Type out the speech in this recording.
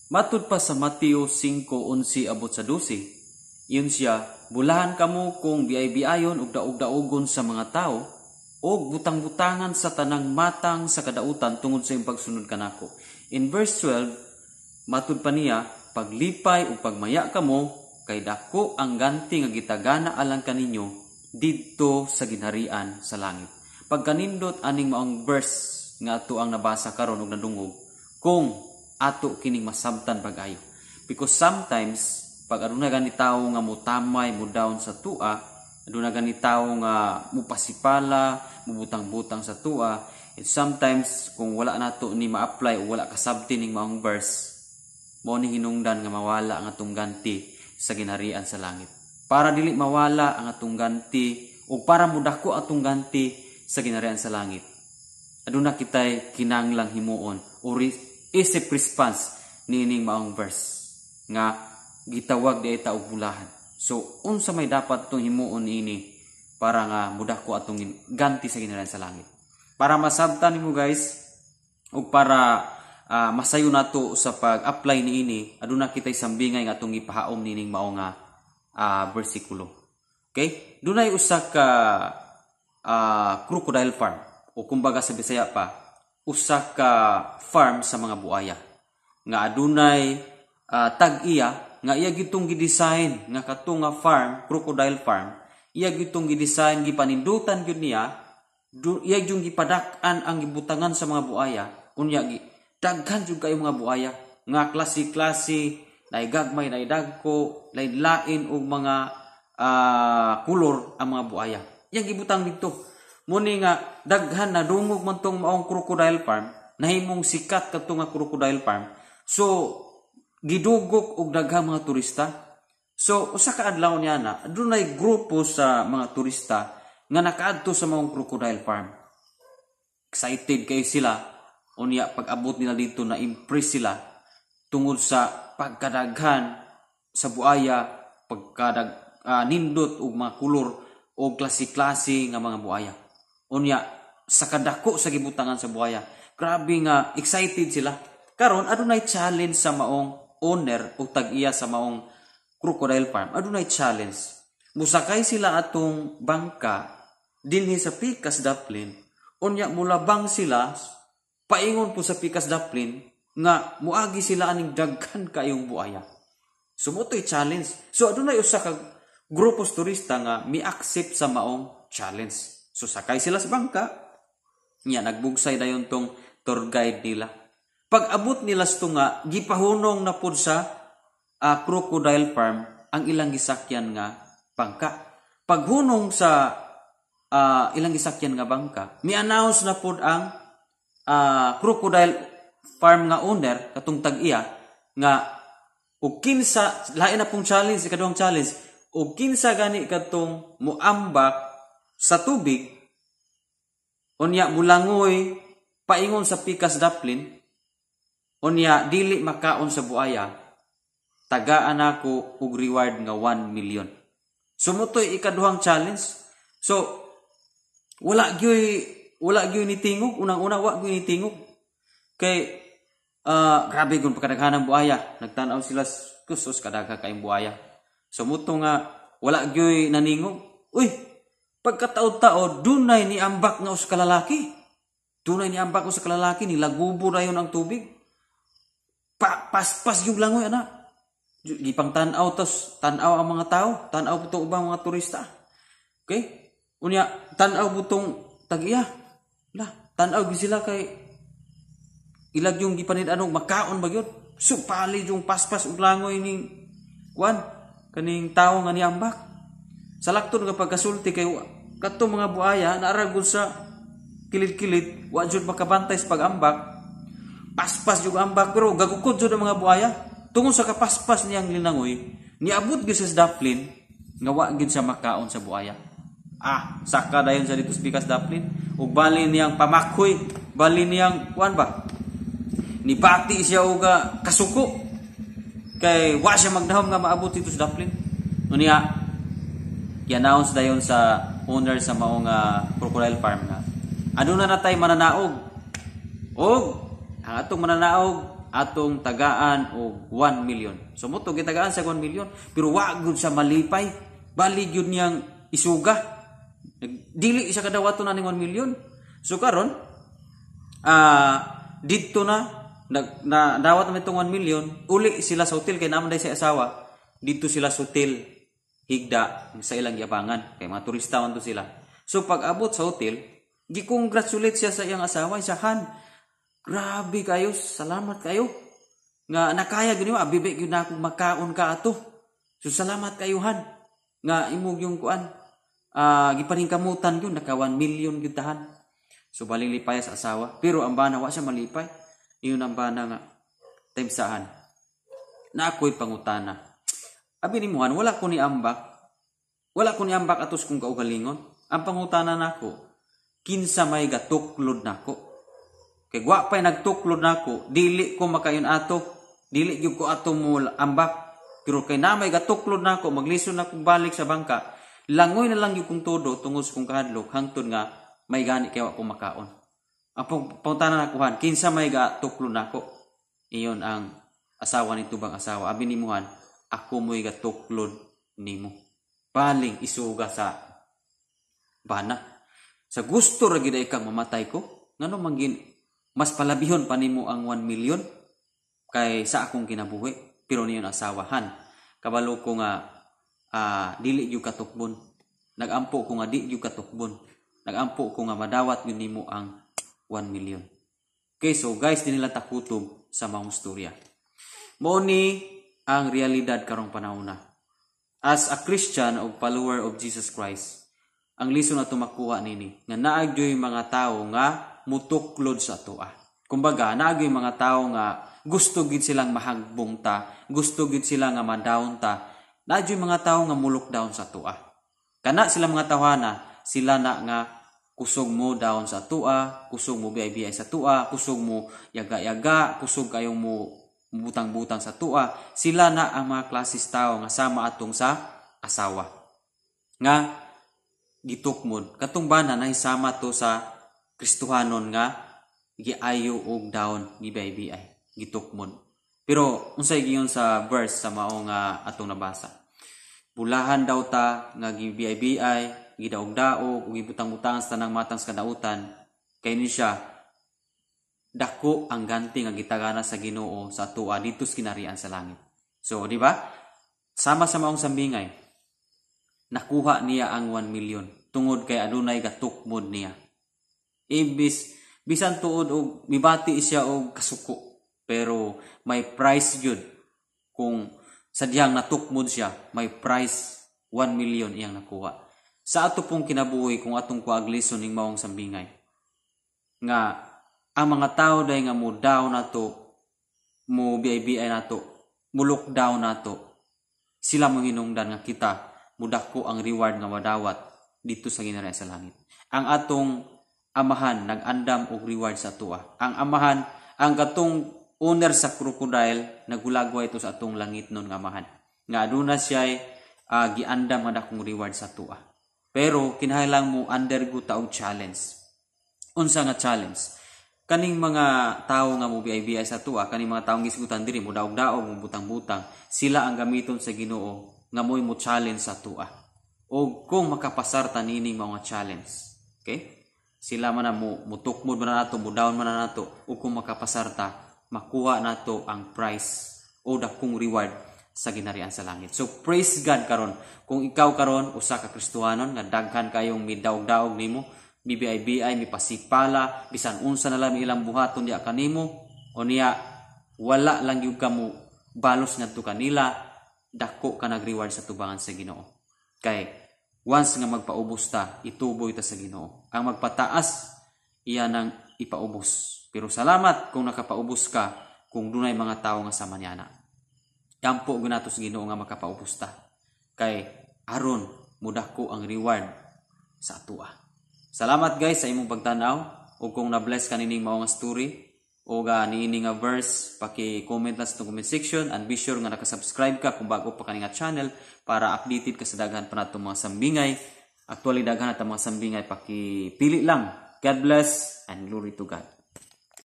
Matud pa sa Mateo 5:11 abot sa 12, yun siya, bulahan kamo kung biay-biayon ug daog-daogon sa mga tao, o butang-butangan sa tanang matang sa kadautan tungod sa iyong pagsunod kanako. In verse 12, matud pa niya, paglipay ug pagmaya kamo, kay dako ang ganti nga gitagana alang kaninyo didto sa ginharian sa langit. Pagkanindot aning maong verse nga ato ang nabasa karon ug nadungog, kung ato kining masabtan pag-ayo. Because sometimes pag aduna gani tawo nga mutamay mo down sa tua, aduna gani tawo nga mupasipala, mubutang-butang sa tua, and sometimes kung wala nato ni ma-apply o wala kasabti ning maong verse, mao ni hinungdan nga mawala ang atong ganti sa ginharian sa langit. Para dili mawala ang atong ganti o para mudako atong ganti sa ginharian sa langit, aduna kitay kinahanglang himuon o isip response nining maong verse nga gitawag di ta og bulahan. So unsa may dapat tong himuon ini para nga mudako atong ganti sa ginharian sa langit. Para masabtan nimo guys ug para masayo nato sa pag-apply niini, aduna kitay sambingay nga atong ipahaom nining mao nga bersikulo. Okay? Dunay usa ka crocodile farm o kumbaga sa Bisaya pa, usa ka farm sa mga buaya nga adunay tag-iya nga iya gitong gidesign nga kato nga farm, crocodile farm, iya gitong gidesign gipanindutan gyud niya, iya gyud gipadak-an ang gibutangan sa mga buaya, unya daghan jud kayo mga buaya nga klase-klase, nay gagmay, nay dagko, lain-lain og mga kulor ang mga buaya. Iya gibutang dito. Muni nga daghan na dungog man tong maong crocodile farm, nahimong sikat kadto nga crocodile farm. So gidugok og daghang mga turista. So usa ka adlaw niya na adunay grupo sa mga turista nga nakaadto sa maong crocodile farm. Excited kayo sila. Unya pag-abot nila dito na impress sila tungod sa pagkadaghan sa buaya, nindot og mga kulor o klase-klase nga mga buaya. Unya sa kadako sa gibutangan sa buaya, grabe nga excited sila. Karon adunay challenge sa maong owner o tag-iya sa maong crocodile farm. Adunay challenge. Musakay sila atong bangka dinhi sa Pikas Daplin. Unya mulabang sila paingon po sa Pikas Daplin nga muagi sila aning daghan kayong buaya. So motoy challenge. So adunay usa ka grupos turista nga mi-accept sa maong challenge. So sakay sila sa bangka, nya nagbugsay dayon tong tour guide nila. Pag abot nila sto nga gipahunong na pud sa crocodile farm ang ilang gisakyan nga bangka. Paghunong sa ilang gisakyan nga bangka, mi-announce na pud ang crocodile farm nga owner katong tag-iya nga og kinsa lain na pong challenge, ikaduhang challenge, og kinsa gani katong muambak sa tubig, unya mulangoy paingon sa Pikas Daplin, unya dili makaon sa buaya, tagaan ako og reward nga 1 million. Sumutoy ikaduhang challenge. So wala gyoy ni tingog, unang-una wa gyoy ni tingog. Kay grabe gun pagkadaghanang buaya, nagtan-aw sila kusos kadagha kay buaya. Sumuto nga wala gyoy naningog. Uy, pagkataod-taod, dunay ni ambak nga usa ka lalaki. Dunay ni ambak usa ka lalaki, nilagubo dayon ang tubig. Paspas yung langoy, ana. Gipang tanaw, tos tanaw ang mga tao, tanaw butong ubang mga turista. Okay? Unya, tanaw butong tag-iya. Tanaw sila kay ilag yung gipanin-anong makaon ba yun? Supali yung paspas ug langoy ni kaning tao nga ni ambak. Sa lakton nga pagkasulti kay kadto mga buaya naaragod sa kilid-kilid, wa jud makabantay sa pag-ambak. Paspas jud ambak pero gagukod jud ang mga buaya. Tungod sa kapaspas niyang linangoy, niabot gyud sa Daplin nga wa gyud sa makaon sa buaya. Saka dayon sa dito sa Pikas Daplin ug bali niyang pamakhoy, bali niyang nibati siya og kasuko. Kay wa siya magdahom nga maabot dito sa Daplin. Unya i-announce dayon sa owner sa maong crocodile farm nga aduna na tay mananaog. Og ang atong mananaog atong tagaan og 1 million. So mo to gitagaan sa 1 million pero wa gud sa malipay. Bali gyud niyang isuga. Dili siya kadawaton na ning 1 million. So karon didto na dawat na itong 1 million, uli sila sa hotel kay naman day sa asawa. Dito sila sa hotel higda sa ilang yabangan kay mga turista man to sila. So pag abot sa hotel, gi-congratulate siya sa iyang asawa, isahan. Grabe kayo, salamat kayo. Nga nakaya gani wa bibi gyud na akong makaon ka ato. So salamat kayo han. Nga imong yung kuan gipaningkamutan gyud naka 1 million gyud tahan. So baling lipay sa asawa, pero ang bana wa siya malipay. Iyon ang bana nga timsahan. Na ako'y pangutana. Abi ni Muhan, wala ko ni ambak. Wala ko ni ambak atos kung kaugalingon. Ang pangutana nako, kinsa may gatuklod nako. Kay wa pay nagtuklod nako, dili ko makayon ato. Dili gyud ko ato mo ambak. Pero kay na may gatuklod nako, maglison nako balik sa bangka. Langoy na lang gyud kong todo tungod sa kong kahadlok hangtod nga may gani kay wa ko makaon. Ang pangutana nako han, kinsa may gatuklod nako. Iyon ang asawa ni tubang asawa. Abi ni Muhan, ako mo'y gatuklod nimo. Baling isuga sa bana. Sa gusto ra gid kang mamatay ko, ngano mangin mas palabihon pa nimo ang 1 million kay sa akong kinabuhi. Pero niyon asawahan. Kabalo ko nga dili gyud katukbon. Nagampo ko nga di gyud katukbon. Nagampo ko nga madawat yun nimo ang 1 million. Okay, so guys, di nila takutob sa mga istorya. Mao ni ang realidad karong panahon na. As a Christian o follower of Jesus Christ, ang lisod na tumakuha nini nga naagyoy mga tao nga mutuklod sa atoa. Kumbaga, naagyoy mga tao nga gusto gid silang mahagbong ta, gusto gid sila nga ma-down ta. Naagyoy mga tao nga mulok down sa atoa. Kana sila mga tawhana, sila na nga kusog mo down sa tua, kusog mo biyay-biyay sa tua, kusog mo yaga-yaga, kusog kayong mo butang-butang sa tua. Sila na ang mga klasis tao nga sama atong sa asawa. Nga gitukmod. Katong bana nahisama to sa Kristohanon nga giayo og down gibiyay-biyay, gitukmod. Pero unsay giyon sa verse sa mao nga atong nabasa. Bulahan daw ta nga gibiyay-biyay, gidaog-daog ug gibutang-butang sa tanang matang sa kadautan kay ni siya dako ang ganti nga gitagana sa Ginoo sa atoa dito sa kinarian sa langit. So, di ba? Sama-sama ang sambingay. Nakuha niya ang 1 million tungod kay adunay gatukmod niya. Bisan tuod og mibati siya og kasuko, pero may price gyud kung sadyang natukmod siya, may price 1 million iyang nakuha. Sa ato pong kinabuhi kung atong kuaglison ning maong sambingay nga ang mga tao day nga mo down nato, mo biyay-biyay nato, mo look down nato, sila mo hinungdan nga kita mudako ang reward nga madawat dito sa ginaraya sa langit. Ang atong amahan nag-andam og reward sa tua. Ang amahan, ang katong owner sa crocodile nagulagwa ito sa atong langit nun nga amahan. Nga aduna siya giandam nga dakong reward sa tua. Pero kinahanglan mo undergo ta og challenge. Unsa nga challenge? Kaning mga tawo nga mo biyay-biyay sa tua, kaning mga taong gisgutan diri mo daog-daog mo butang-butang, sila ang gamiton sa Ginoo nga mo'y mo challenge sa tua. O kung makapasar ta nining mga challenge. Okay? Sila man na mo tukmod man nato, mo down man nato, o kung makapasar ta, makuha nato ang prize o dakong reward sa ginarian sa langit. So praise God karon. Kung ikaw karon usa ka Kristohanon nga daghan kayong midaog-daog nimo, BBI mipasipala, bisan unsa na lang ilang buhaton diya kanimo, o niya wala lang gyud kamo balos ngadto kanila, dako ka nag-reward sa tubangan sa Ginoo. Kay once nga magpaubos ta, ituboy ta sa Ginoo. Ang magpataas iya nang ipaubos. Pero salamat kung nakapaubos ka, kung dunay mga tawo nga sama niya na. Kampo ginato sa Ginoo nga makapaubos ta. Kay aron mudako ang reward sa atua. Salamat guys sa imong pagtanaw. O kung na-bless ka nining mao nga story o niini nga verse, paki-comment lang sa comment section, and be sure nga nakasubscribe ka kung bago pa kani nga channel para updated ka sa daghan pa nato mga sambingay. Actually daghan nato mga sambingay, paki-pili lang. God bless and glory to God.